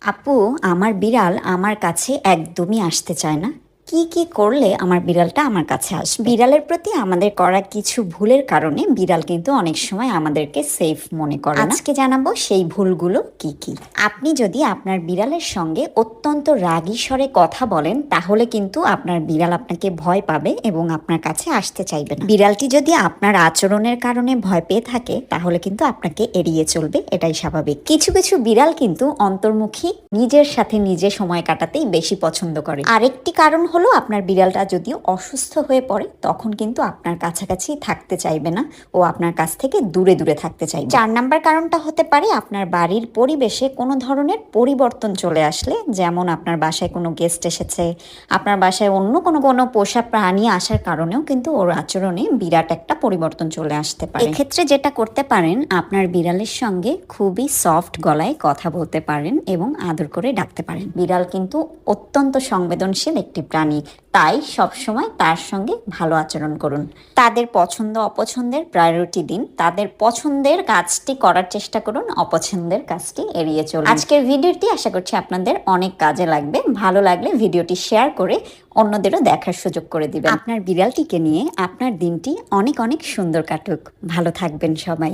আপু, আমার বিড়াল আমার কাছে একদমই আসতে চায় না। কি কি করলে আমার বিড়ালটা আমার কাছে আসবে? বিড়ালের প্রতি আমাদের করা কিছু ভুলের কারণে বিড়াল কিন্তু অনেক সময় আমাদেরকে সেফ মনে করে না। আজকে জানাবো সেই ভুলগুলো কি কি। আপনি যদি আপনার বিড়ালের সঙ্গে অত্যন্ত রাগী স্বরে কথা বলেন, তাহলে কিন্তু আপনার বিড়াল আপনাকে ভয় পাবে এবং আপনার কাছে আসতে চাইবে না। বিড়ালটি যদি আপনার আচরণের কারণে ভয় পেয়ে থাকে, তাহলে কিন্তু আপনাকে এড়িয়ে চলবে, এটাই স্বাভাবিক। কিছু কিছু বিড়াল কিন্তু অন্তর্মুখী, নিজের সাথে নিজে সময় কাটাতেই বেশি পছন্দ করে। আরেকটি কারণ হলো, আপনার বিড়ালটা যদিও অসুস্থ হয়ে পড়ে, তখন কিন্তু আপনার কাছাকাছি থাকতে চাইবে না, ও আপনার কাছ থেকে দূরে দূরে থাকতে চাইবে। 4 নাম্বার কারণটা হতে পারে আপনার বাড়ির পরিবেশে কোনো ধরনের পরিবর্তন চলে আসলে, যেমন আপনার বাসায় কোনো গেস্ট এসেছে, আপনার বাসায় অন্য কোনো কোনো পোষা প্রাণী আসার কারণেও কিন্তু ওর আচরণে বিরাট একটা পরিবর্তন চলে আসতে পারে। এক্ষেত্রে যেটা করতে পারেন, আপনার বিড়ালের সঙ্গে খুবই সফট গলায় কথা বলতে পারেন এবং আদর করে ডাকতে পারেন। বিড়াল কিন্তু অত্যন্ত সংবেদনশীল একটি প্রাণী, তাই সবসময় তার সঙ্গে ভালো আচরণ করুন। তাদের পছন্দ অপছন্দের প্রায়োরিটি দিন, তাদের পছন্দের কাজটি করার চেষ্টা করুন, অপছন্দের কাজটি এড়িয়ে চলুন। আজকের ভিডিওটি আশা করছি আপনাদের অনেক কাজে লাগবে। ভালো লাগলে ভিডিওটি শেয়ার করে অন্যদেরও দেখার সুযোগ করে দিবেন। আপনার বিড়ালটিকে নিয়ে আপনার দিনটি অনেক অনেক সুন্দর কাটুক। ভালো থাকবেন সবাই।